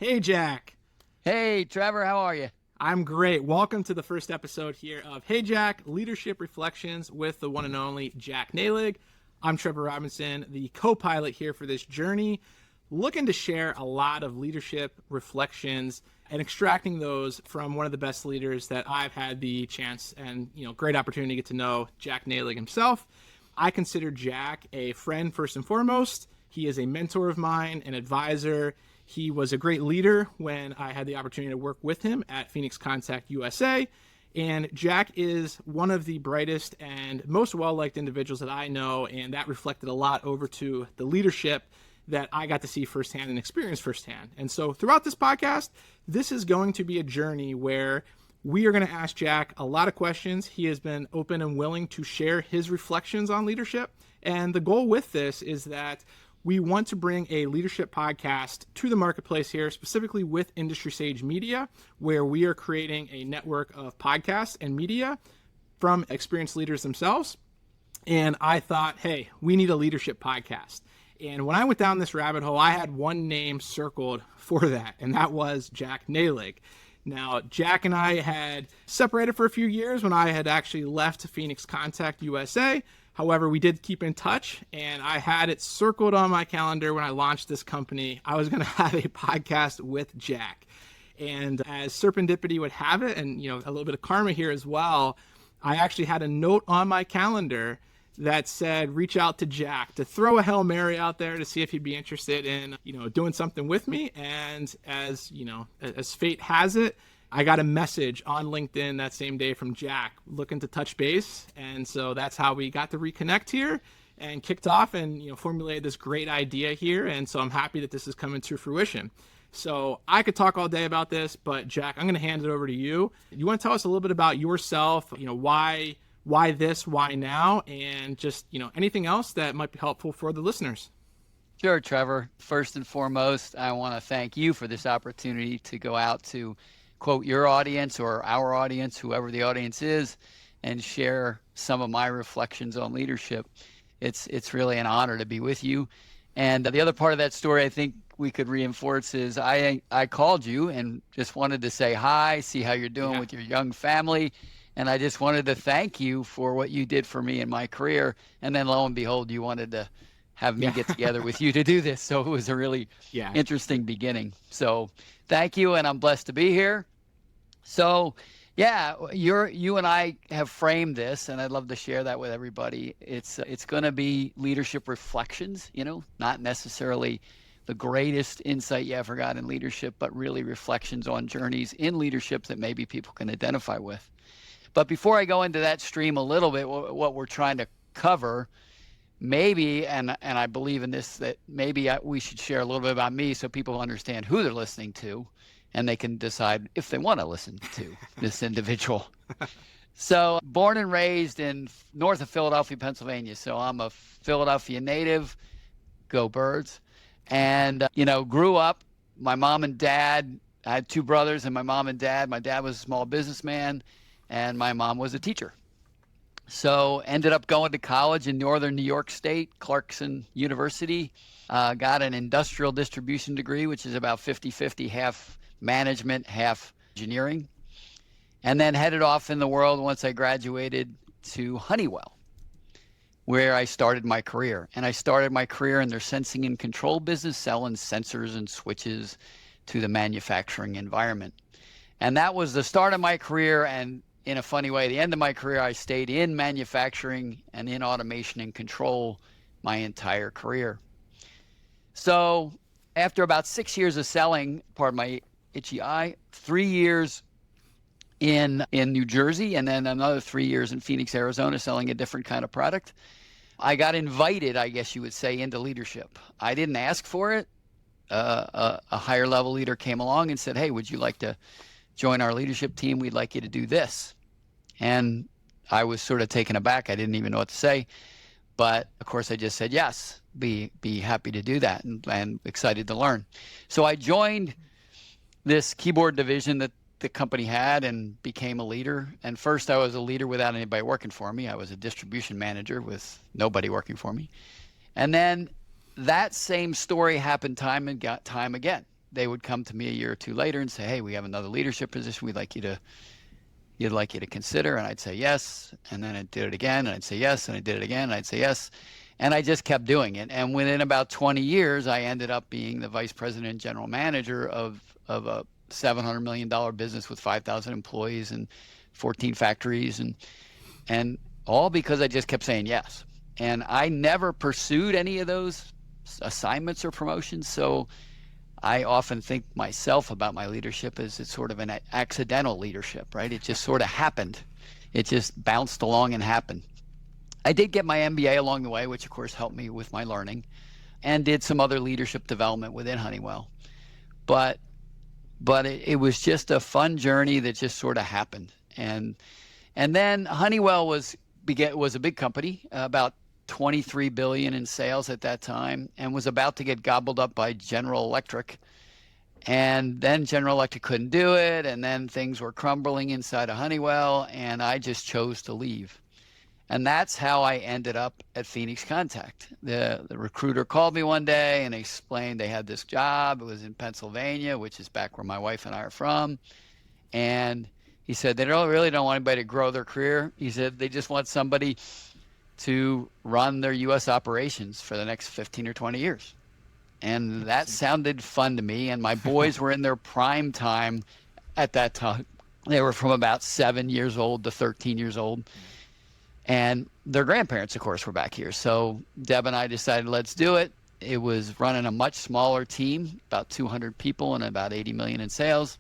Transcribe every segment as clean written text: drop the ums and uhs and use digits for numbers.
Hey, Jack. Hey, Trevor, how are you? I'm great. Welcome to the first episode here of Hey, Jack, Leadership Reflections with the one and only Jack Nehlig. I'm Trevor Robinson, the co-pilot here for this journey, looking to share a lot of leadership reflections and extracting those from one of the best leaders that I've had the chance and, great opportunity to get to know, Jack Nehlig himself. I consider Jack a friend first and foremost. He is a mentor of mine, an advisor. He was a great leader when I had the opportunity to work with him at Phoenix Contact USA. And Jack is one of the brightest and most well-liked individuals that I know, and that reflected a lot over to the leadership that I got to see firsthand and experience firsthand. And so throughout this podcast, this is going to be a journey where we are going to ask Jack a lot of questions. He has been open and willing to share his reflections on leadership. And the goal with this is that we want to bring a leadership podcast to the marketplace here, specifically with Industry Sage Media, where we are creating a network of podcasts and media from experienced leaders themselves. And I thought, hey, we need a leadership podcast. And when I went down this rabbit hole, I had one name circled for that, and that was Jack Nehlig. Now, Jack and I had separated for a few years when I had actually left Phoenix Contact USA. However, we did keep in touch, and I had it circled on my calendar when I launched this company. I was going to have a podcast with Jack. And as serendipity would have it, and a little bit of karma here as well, I actually had a note on my calendar that said, reach out to Jack, to throw a Hail Mary out there to see if he'd be interested in, doing something with me. And as fate has it, I got a message on LinkedIn that same day from Jack looking to touch base. And so that's how we got to reconnect here and kicked off and, formulated this great idea here. And so I'm happy that this is coming to fruition. So I could talk all day about this, but Jack, I'm going to hand it over to you. You want to tell us a little bit about yourself, why this, why now, and just, anything else that might be helpful for the listeners. Sure, Trevor. First and foremost, I want to thank you for this opportunity to go out to quote your audience or our audience, whoever the audience is, and share some of my reflections on leadership. It's really an honor to be with you. And the other part of that story I think we could reinforce is I called you and just wanted to say hi, see how you're doing with your young family. And I just wanted to thank you for what you did for me in my career. And then lo and behold, you wanted to have me get together with you to do this. So it was a really interesting beginning. So thank you. And I'm blessed to be here. So you and I have framed this, and I'd love to share that with everybody. It's going to be leadership reflections, not necessarily the greatest insight you ever got in leadership, but really reflections on journeys in leadership that maybe people can identify with. But before I go into that stream a little bit, what we're trying to cover, maybe, and I believe in this, that maybe we should share a little bit about me so people understand who they're listening to, and they can decide if they want to listen to this individual. So born and raised in north of Philadelphia, Pennsylvania. So I'm a Philadelphia native, go Birds. And, grew up, my mom and dad, I had two brothers and my mom and dad. My dad was a small businessman and my mom was a teacher. So ended up going to college in northern New York State, Clarkson University. Got an industrial distribution degree, which is about 50-50, half management, half engineering. And then headed off in the world once I graduated to Honeywell, where I started my career. And I started my career in their sensing and control business, selling sensors and switches to the manufacturing environment. And that was the start of my career. And in a funny way, the end of my career, I stayed in manufacturing and in automation and control my entire career. So after about 6 years of selling, pardon my itchy eye, 3 years in New Jersey, and then another 3 years in Phoenix, Arizona, selling a different kind of product, I got invited, I guess you would say, into leadership. I didn't ask for it. A higher level leader came along and said, hey, would you like to join our leadership team? We'd like you to do this. And I was sort of taken aback. I didn't even know what to say. But of course, I just said yes, be happy to do that, and excited to learn. So I joined this keyboard division that the company had and became a leader. And first I was a leader without anybody working for me. I was a distribution manager with nobody working for me. And then that same story happened time again. they would come to me a year or two later and say, hey, we have another leadership position you'd like you to consider. And I'd say yes. And then I did it again. And I'd say yes. And I did it again. And I'd say yes. And I just kept doing it. And within about 20 years, I ended up being the vice president and general manager of a $700 million business with 5,000 employees and 14 factories. And all because I just kept saying yes. And I never pursued any of those assignments or promotions. So I often think myself about my leadership as it's sort of an accidental leadership, right? It just sort of happened. It just bounced along and happened. I did get my MBA along the way, which of course helped me with my learning, and did some other leadership development within Honeywell. But it was just a fun journey that just sort of happened. And then Honeywell was a big company, about 23 billion in sales at that time, and was about to get gobbled up by General Electric. And then General Electric couldn't do it, and then things were crumbling inside of Honeywell, and I just chose to leave. And that's how I ended up at Phoenix Contact. The recruiter called me one day and explained they had this job. It was in Pennsylvania, which is back where my wife and I are from. And he said they really don't want anybody to grow their career. He said they just want somebody to run their U.S. operations for the next 15 or 20 years. And that sounded fun to me. And my boys were in their prime time at that time. They were from about 7 years old to 13 years old. And their grandparents, of course, were back here. So Deb and I decided, let's do it. It was running a much smaller team, about 200 people and about 80 million in sales.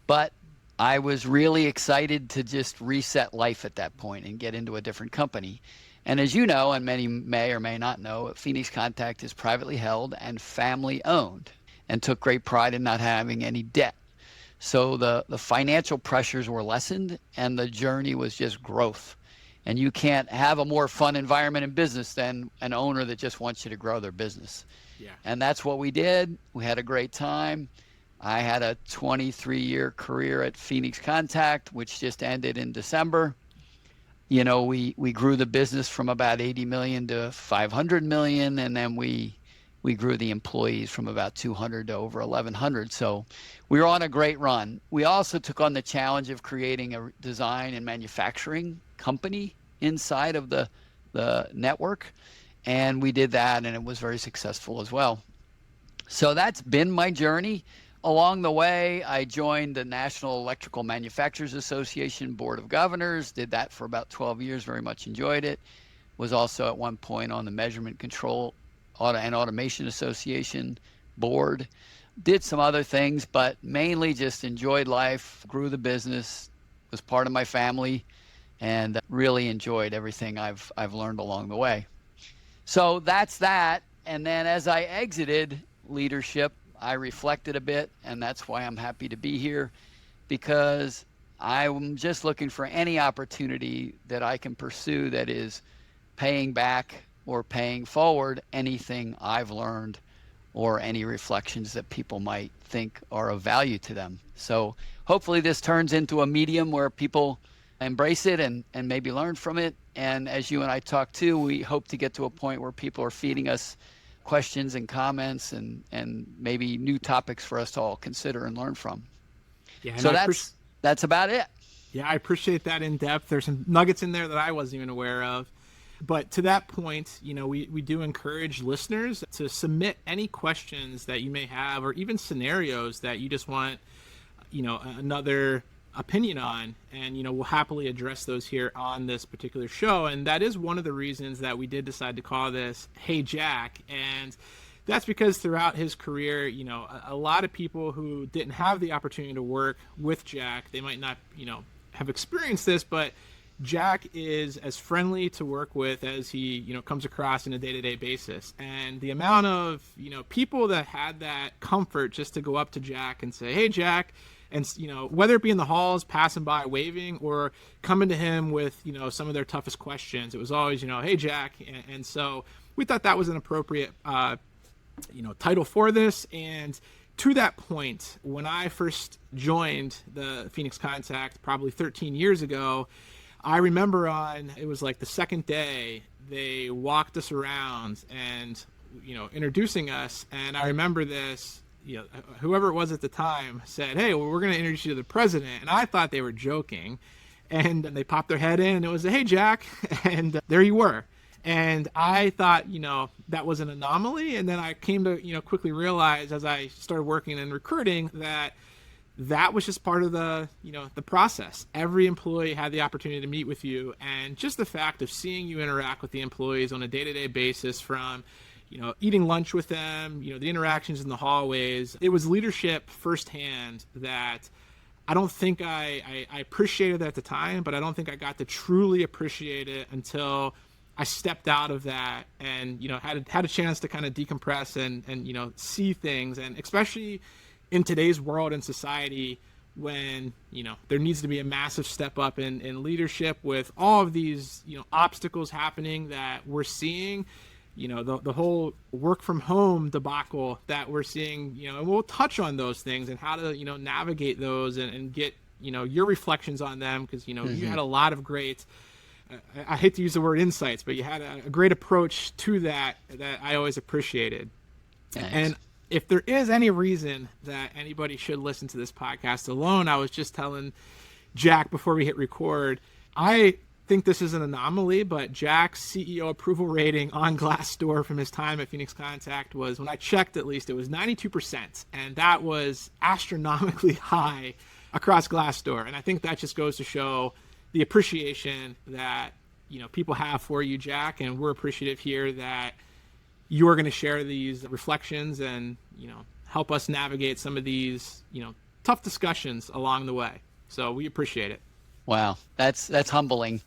But I was really excited to just reset life at that point and get into a different company. And as you know, and many may or may not know, Phoenix Contact is privately held and family owned and took great pride in not having any debt. So the financial pressures were lessened and the journey was just growth. And you can't have a more fun environment in business than an owner that just wants you to grow their business. Yeah. And that's what we did. We had a great time. I had a 23-year career at Phoenix Contact, which just ended in December. You know, we grew the business from about 80 million to 500 million, and then we grew the employees from about 200 to over 1,100. So we were on a great run. We also took on the challenge of creating a design and manufacturing company inside of the network, and we did that, and it was very successful as well. So that's been my journey. Along the way, I joined the National Electrical Manufacturers Association Board of Governors, did that for about 12 years, very much enjoyed it. Was also at one point on the Measurement Control and Automation Association board. Did some other things, but mainly just enjoyed life, grew the business, was part of my family, and really enjoyed everything I've learned along the way. So that's that. And then as I exited leadership, I reflected a bit, and that's why I'm happy to be here, because I'm just looking for any opportunity that I can pursue that is paying back or paying forward anything I've learned or any reflections that people might think are of value to them. So hopefully this turns into a medium where people embrace it and maybe learn from it. And as you and I talk too, we hope to get to a point where people are feeding us questions and comments and maybe new topics for us to all consider and learn from. Yeah, so that's about it. Yeah, I appreciate that in depth. There's some nuggets in there that I wasn't even aware of. But to that point, you know, we do encourage listeners to submit any questions that you may have, or even scenarios that you just want, you know, another opinion on, and you know, we'll happily address those here on this particular show. And that is one of the reasons that we did decide to call this Hey Jack. And that's because throughout his career, you know, a lot of people who didn't have the opportunity to work with Jack, they might not, you know, have experienced this, but Jack is as friendly to work with as he, you know, comes across on a day-to-day basis. And the amount of, you know, people that had that comfort just to go up to Jack and say, hey Jack, and, you know, whether it be in the halls, passing by, waving, or coming to him with, you know, some of their toughest questions, it was always, you know, hey, Jack. And so we thought that was an appropriate, you know, title for this. And to that point, when I first joined the Phoenix Contact probably 13 years ago, I remember it was like the second day, they walked us around and, you know, introducing us. And I remember this whoever it was at the time said, "Hey, well, we're going to introduce you to the president." And I thought they were joking. And they popped their head in and it was, "Hey, Jack." And there you were. And I thought, that was an anomaly. And then I came to, quickly realize as I started working in recruiting that was just part of the process. Every employee had the opportunity to meet with you, and just the fact of seeing you interact with the employees on a day-to-day basis, from eating lunch with them, the interactions in the hallways, it was leadership firsthand that I don't think I appreciated it at the time, but I don't think I got to truly appreciate it until I stepped out of that and had a chance to kind of decompress and see things. And especially in today's world and society, when there needs to be a massive step up in leadership with all of these obstacles happening that we're seeing, the whole work from home debacle that we're seeing, and we'll touch on those things and how to navigate those and get your reflections on them, because you had a lot of great, I hate to use the word insights, but you had a great approach to that I always appreciated. Thanks. And if there is any reason that anybody should listen to this podcast alone, I was just telling Jack before we hit record, I think this is an anomaly, but Jack's CEO approval rating on Glassdoor from his time at Phoenix Contact was, when I checked at least, it was 92%. And that was astronomically high across Glassdoor. And I think that just goes to show the appreciation that, people have for you, Jack. And we're appreciative here that you are going to share these reflections and, help us navigate some of these, tough discussions along the way. So we appreciate it. Wow, that's humbling,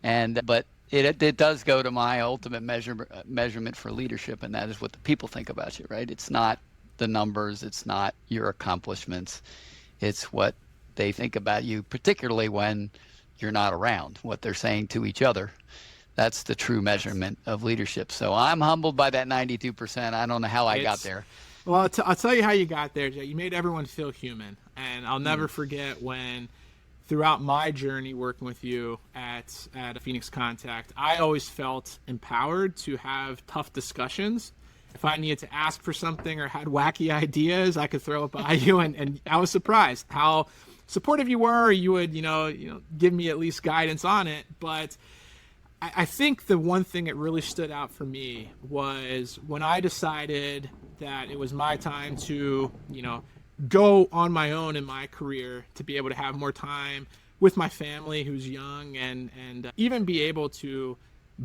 but it does go to my ultimate measurement for leadership, and that is what the people think about you, right? It's not the numbers, it's not your accomplishments, it's what they think about you, particularly when you're not around, what they're saying to each other. That's the true measurement of leadership. So I'm humbled by that 92%. I don't know how I got there. Well, I'll tell you how you got there, Jay. You made everyone feel human. And I'll never forget when, throughout my journey working with you at Phoenix Contact, I always felt empowered to have tough discussions. If I needed to ask for something or had wacky ideas, I could throw it by you. And I was surprised how supportive you were. You would, give me at least guidance on it. But I think the one thing that really stood out for me was when I decided that it was my time to, go on my own in my career, to be able to have more time with my family who's young and even be able to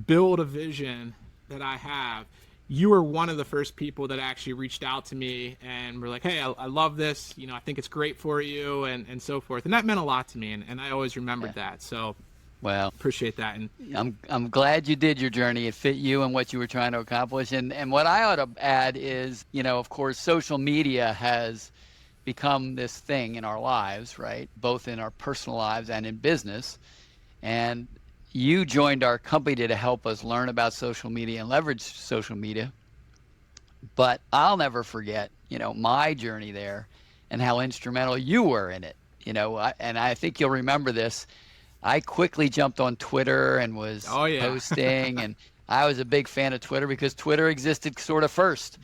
build a vision that I have. You were one of the first people that actually reached out to me and were like, "Hey, I love this. I think it's great for you," and so forth. And that meant a lot to me. And I always remembered that. So well, appreciate that. And I'm glad you did your journey. It fit you and what you were trying to accomplish. And what I ought to add is, of course, social media has become this thing in our lives, right? Both in our personal lives and in business. And you joined our company to help us learn about social media and leverage social media. But I'll never forget, my journey there and how instrumental you were in it. And I think you'll remember this. I quickly jumped on Twitter and was posting, and I was a big fan of Twitter because Twitter existed sort of first.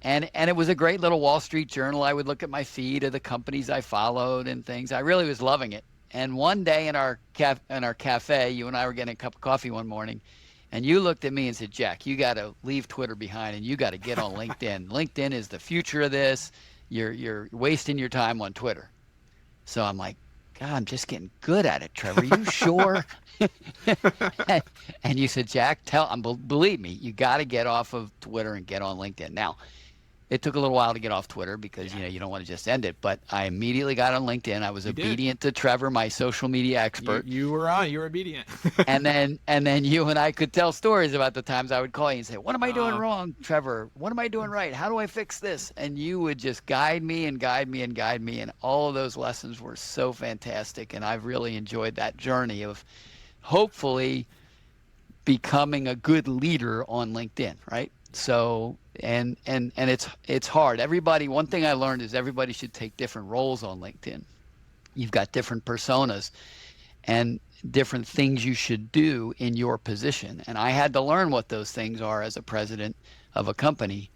And it was a great little Wall Street Journal. I would look at my feed of the companies I followed and things. I really was loving it. And one day in our cafe, you and I were getting a cup of coffee one morning, and you looked at me and said, "Jack, you got to leave Twitter behind and you got to get on LinkedIn. LinkedIn is the future of this. You're wasting your time on Twitter." So I'm like, "God, I'm just getting good at it, Trevor. You sure?" And you said, "Jack, believe me, you got to get off of Twitter and get on LinkedIn." Now, it took a little while to get off Twitter because, you don't want to just end it. But I immediately got on LinkedIn. I was obedient to Trevor, my social media expert. You were obedient. and then you and I could tell stories about the times I would call you and say, "What am I doing wrong, Trevor? What am I doing right? How do I fix this?" And you would just guide me and guide me and guide me. And all of those lessons were so fantastic. And I've really enjoyed that journey of hopefully becoming a good leader on LinkedIn, right? So, and it's hard. One thing I learned is everybody should take different roles on LinkedIn. You've got different personas and different things you should do in your position. And I had to learn what those things are as a president of a company.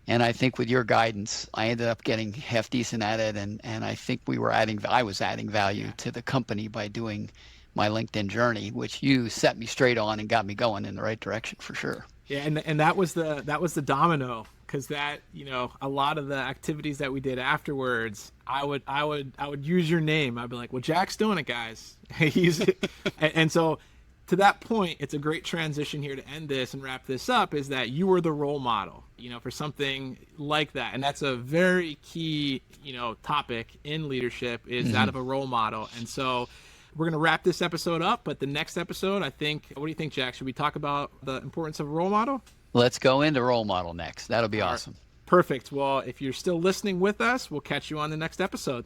And I think with your guidance, I ended up getting half decent at it. And I think I was adding value to the company by doing my LinkedIn journey, which you set me straight on and got me going in the right direction for sure. Yeah, and that was the domino, because that, a lot of the activities that we did afterwards, I would use your name. I'd be like, well, Jack's doing it, guys. And so to that point, it's a great transition here to end this and wrap this up, is that you were the role model, for something like that. And that's a very key, topic in leadership, is that of a role model. And so we're going to wrap this episode up, but the next episode, I think, what do you think, Jack? Should we talk about the importance of a role model? Let's go into role model next. That'll be awesome. Perfect. Well, if you're still listening with us, we'll catch you on the next episode.